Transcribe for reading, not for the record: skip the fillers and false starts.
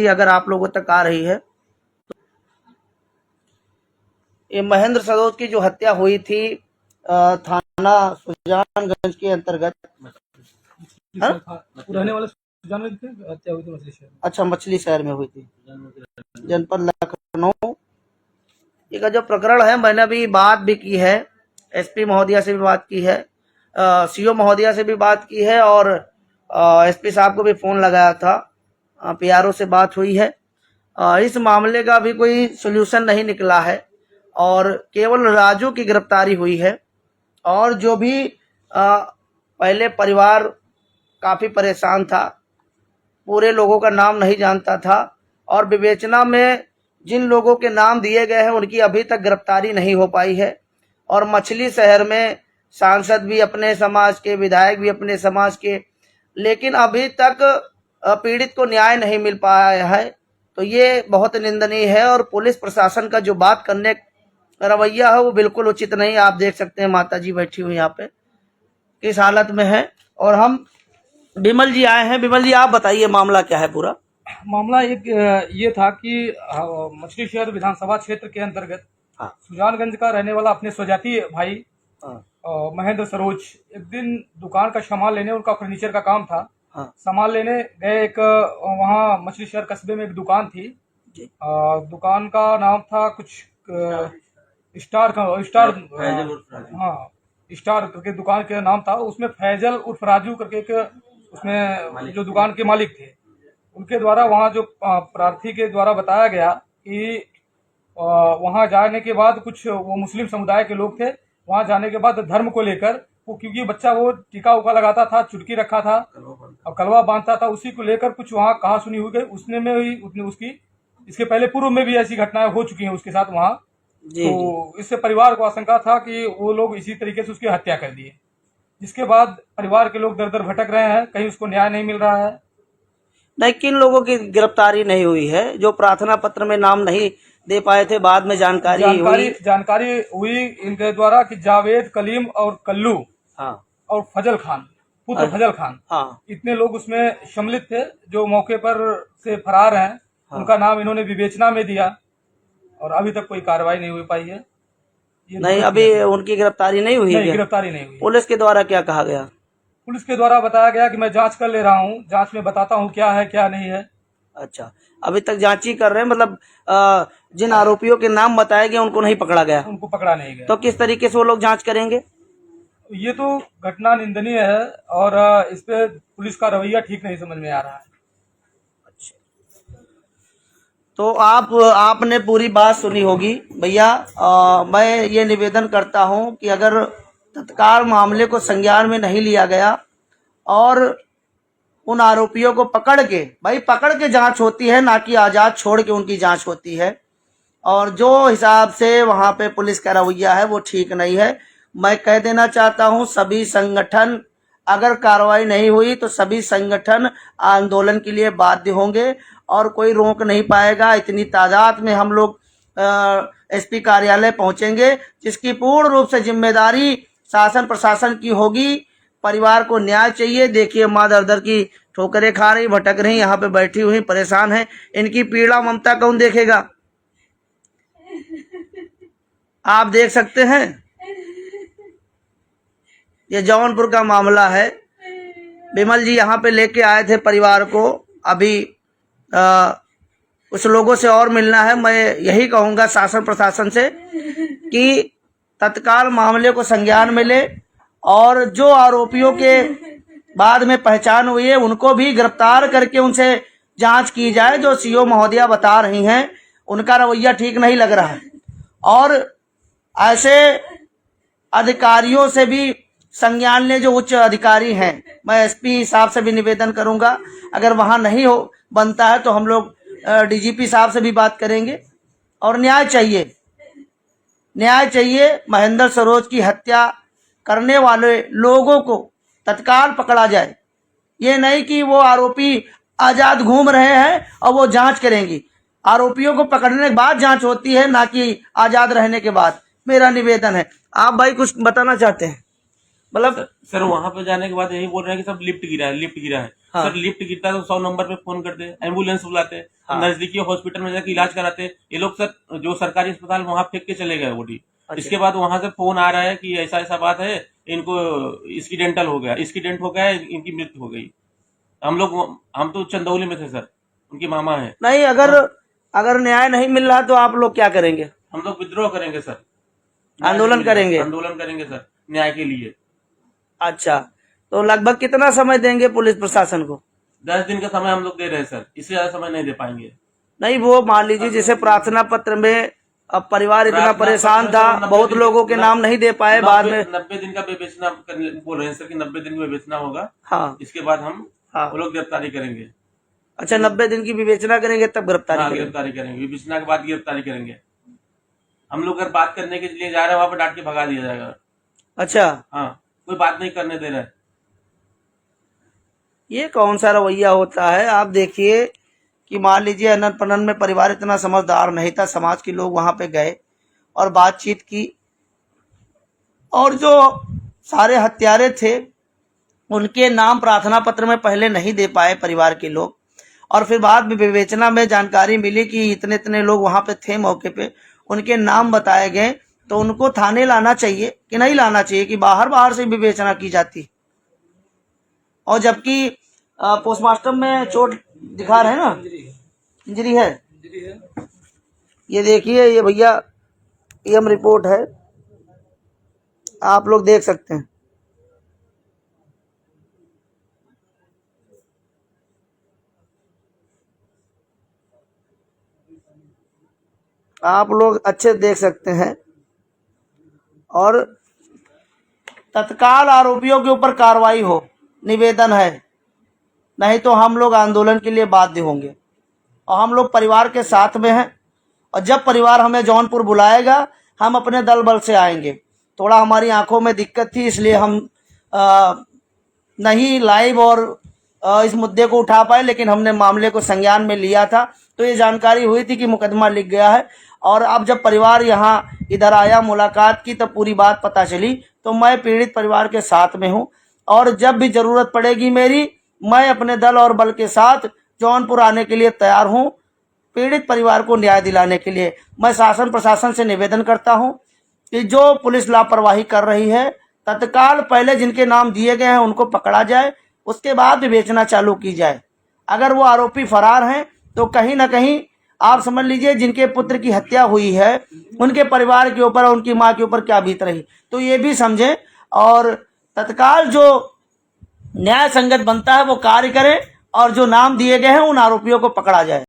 अगर आप लोगों तक आ रही है। ये महेंद्र सरोज की जो हत्या हुई थी थाना सुजानगंज के अंतर्गत, रहने वाले सुजानगंज की हत्या हुई थी मछली शहर में। अच्छा, मछली शहर में हुई थी, जनपद लखनऊ। ये का जो प्रकरण है, मैंने अभी बात भी की है, एसपी महोदया से भी बात की है, सीओ महोदया से भी बात की है, और एसपी साहब को भी फोन लगाया था, पीआरओ से बात हुई है। इस मामले का भी कोई सोल्यूशन नहीं निकला है और केवल राजू की गिरफ्तारी हुई है। और जो भी पहले परिवार काफी परेशान था, पूरे लोगों का नाम नहीं जानता था, और विवेचना में जिन लोगों के नाम दिए गए हैं उनकी अभी तक गिरफ्तारी नहीं हो पाई है। और मछली शहर में सांसद भी अपने समाज के, विधायक भी अपने समाज के, लेकिन अभी तक पीड़ित को न्याय नहीं मिल पाया है। तो ये बहुत निंदनीय है और पुलिस प्रशासन का जो बात करने का रवैया है वो बिल्कुल उचित नहीं। आप देख सकते हैं माता जी बैठी हुई यहाँ पे किस हालत में है। और हम विमल जी आए हैं। विमल जी, आप बताइए मामला क्या है पूरा। मामला एक ये था कि मछली शहर विधानसभा क्षेत्र के अंतर्गत सुजानगंज का रहने वाला अपने स्वजातीय भाई महेंद्र सरोज एक दिन दुकान का सामान लेने, उनका फर्नीचर का काम था, सामान लेने गए। एक वहाँ मछली शहर कस्बे में एक दुकान थी, दुकान का नाम था कुछ स्टार करके दुकान का नाम था। उसमें फैजल उर्फ राजू करके एक उसमें जो दुकान के मालिक थे, उनके द्वारा वहाँ जो प्रार्थी के द्वारा बताया गया कि वहाँ जाने के बाद कुछ वो मुस्लिम समुदाय के लोग थे, वहाँ जाने के बाद धर्म को लेकर वो, क्योंकि बच्चा वो टीका उका लगाता था, चुटकी रखा था और कलवा बांधता था, उसी को लेकर कुछ वहाँ कहा सुनी हुई गई। उसने में ही उसकी इसके पहले पूर्व में भी ऐसी घटनाएं हो चुकी हैं उसके साथ वहाँ। तो इससे परिवार को आशंका था कि वो लोग इसी तरीके से उसकी हत्या कर दिए, जिसके बाद परिवार के लोग दर दर भटक रहे हैं, कहीं उसको न्याय नहीं मिल रहा है। नहीं, किन लोगों की गिरफ्तारी नहीं हुई है? जो प्रार्थना पत्र में नाम नहीं दे पाए थे, बाद में जानकारी हुई इनके द्वारा कि जावेद, कलीम और कल्लू और फजल खान, पुत्र फजल खान, इतने लोग उसमें सम्मिलित थे जो मौके पर से फरार हैं। उनका नाम इन्होंने विवेचना में दिया और अभी तक कोई कार्रवाई नहीं हो पाई है। नहीं, अभी उनकी गिरफ्तारी नहीं हुई है। गिरफ्तारी नहीं हुई। पुलिस के द्वारा क्या कहा गया? पुलिस के द्वारा बताया गया कि मैं जांच कर ले रहा हूँ, जांच में बताता हूँ क्या है क्या नहीं है। अच्छा, अभी तक जांच ही कर रहे हैं, मतलब जिन आरोपियों के नाम बताए गए उनको नहीं पकड़ा गया? उनको पकड़ा नहीं गया। तो किस तरीके से वो लोग जांच करेंगे? ये तो घटना निंदनीय है और इस पे पुलिस का रवैया ठीक नहीं समझ में आ रहा है। अच्छा, तो आपने पूरी बात सुनी होगी भैया। मैं ये निवेदन करता हूँ कि अगर तत्काल मामले को संज्ञान में नहीं लिया गया और उन आरोपियों को पकड़ के जांच होती है, ना कि आजाद छोड़ के उनकी जांच होती है। और जो हिसाब से वहां पे पुलिस का रवैया है वो ठीक नहीं है। मैं कह देना चाहता हूं, सभी संगठन, अगर कार्रवाई नहीं हुई तो सभी संगठन आंदोलन के लिए बाध्य होंगे और कोई रोक नहीं पाएगा। इतनी तादाद में हम लोग एसपी कार्यालय पहुंचेंगे, जिसकी पूर्ण रूप से जिम्मेदारी शासन प्रशासन की होगी। परिवार को न्याय चाहिए। देखिए, माँ दर दर की ठोकरें खा रही, भटक रही, यहाँ पे बैठी हुई, परेशान है। इनकी पीड़ा ममता कौन देखेगा? आप देख सकते हैं, ये जौनपुर का मामला है। विमल जी यहाँ पे लेके आए थे परिवार को। अभी कुछ लोगों से और मिलना है। मैं यही कहूँगा शासन प्रशासन से कि तत्काल मामले को संज्ञान में ले और जो आरोपियों के बाद में पहचान हुई है उनको भी गिरफ्तार करके उनसे जांच की जाए। जो सीओ महोदया बता रही हैं उनका रवैया ठीक नहीं लग रहा है। और ऐसे अधिकारियों से भी संज्ञान ले जो उच्च अधिकारी हैं। मैं एसपी साहब से भी निवेदन करूंगा, अगर वहां नहीं हो बनता है तो हम लोग डीजीपी साहब से भी बात करेंगे। और न्याय चाहिए। महेंद्र सरोज की हत्या करने वाले लोगों को तत्काल पकड़ा जाए। ये नहीं कि वो आरोपी आजाद घूम रहे हैं और वो जांच करेंगी। आरोपियों को पकड़ने के बाद जांच होती है, ना कि आजाद रहने के बाद। मेरा निवेदन है। आप भाई कुछ बताना चाहते हैं? मतलब सर वहां पे जाने के बाद यही बोल रहे हैं कि सब लिफ्ट गिरा है, लिफ्ट गिरा है। हाँ। सर लिफ्ट गिरता है तो 100 नंबर पे फोन करते, एम्बुलेंस बुलाते, हाँ। नजदीकी हॉस्पिटल में जाकर इलाज कराते। ये लोग सर जो सरकारी अस्पताल वहां फेंक के चले गए बॉडी। अच्छा। इसके बाद वहां से फोन आ रहा है कि ऐसा ऐसा बात है, इनको एक्सीडेंटल हो गया, एक्सीडेंट हो गया, इनकी मृत्यु हो गई। हम तो चंदौली में थे सर, उनकी मामा है। नहीं, अगर न्याय नहीं मिल रहा तो आप लोग क्या करेंगे? हम लोग विद्रोह करेंगे सर, आंदोलन करेंगे? आंदोलन करेंगे सर न्याय के लिए। अच्छा, तो लगभग कितना समय देंगे पुलिस प्रशासन को? 10 दिन का समय हम लोग दे रहे हैं सर, इससे ज्यादा समय नहीं दे पाएंगे। नहीं, वो मान लीजिए जैसे प्रार्थना पत्र में अब परिवार इतना परेशान था, बहुत लोगों के नाम नहीं दे पाए बाद में। 90 दिन का विवेचना बोल रहे हैं सर कि 90 दिन में विवेचना होगा। हाँ। इसके बाद हम हाँ। वो लोग गिरफ्तारी करेंगे। अच्छा, 90 दिन की विवेचना करेंगे तब गिरफ्तारी हाँ, करेंगे? गिरफ्तारी करेंगे, विवेचना के बाद गिरफ्तारी करेंगे। हम लोग अगर बात करने के लिए जा रहे हैं वहां पर डांट के भगा दिया जाएगा। अच्छा, हाँ, कोई बात नहीं करने दे रहा है। ये कौन सा रवैया होता है? आप देखिए कि मान लीजिए अनन पनन में परिवार इतना समझदार नहीं था, समाज के लोग वहां पे गए और बातचीत की, और जो सारे हत्यारे थे उनके नाम प्रार्थना पत्र में पहले नहीं दे पाए परिवार के लोग, और फिर बाद में विवेचना में जानकारी मिली कि इतने इतने लोग वहां पे थे मौके पे, उनके नाम बताए गए, तो उनको थाने लाना चाहिए कि नहीं लाना चाहिए कि बाहर बाहर से विवेचना की जाती? और जबकि पोस्टमार्टम में चोट दिखा रहे हैं ना, इंजरी है। ये देखिए, ये भैया पीएम रिपोर्ट है, आप लोग देख सकते हैं। आप लोग अच्छे देख सकते हैं। और तत्काल आरोपियों के ऊपर कार्रवाई हो, निवेदन है, नहीं तो हम लोग आंदोलन के लिए बाध्य होंगे। और हम लोग परिवार के साथ में हैं, और जब परिवार हमें जौनपुर बुलाएगा हम अपने दल बल से आएंगे। थोड़ा हमारी आंखों में दिक्कत थी, इसलिए हम नहीं लाइव और इस मुद्दे को उठा पाए, लेकिन हमने मामले को संज्ञान में लिया था। तो ये जानकारी हुई थी कि मुकदमा लिख गया है, और अब जब परिवार यहाँ इधर आया मुलाकात की तब पूरी बात पता चली। तो मैं पीड़ित परिवार के साथ में हूँ, और जब भी जरूरत पड़ेगी मेरी, मैं अपने दल और बल के साथ जौनपुर आने के लिए तैयार हूँ। पीड़ित परिवार को न्याय दिलाने के लिए मैं शासन प्रशासन से निवेदन करता हूँ कि जो पुलिस लापरवाही कर रही है, तत्काल पहले जिनके नाम दिए गए हैं उनको पकड़ा जाए, उसके बाद विवेचना चालू की जाए। अगर वो आरोपी फरार हैं तो कहीं ना कहीं आप समझ लीजिए जिनके पुत्र की हत्या हुई है उनके परिवार के ऊपर और उनकी माँ के ऊपर क्या बीत रही, तो ये भी समझें, और तत्काल जो न्याय संगत बनता है वो कार्य करें, और जो नाम दिए गए हैं उन आरोपियों को पकड़ा जाए।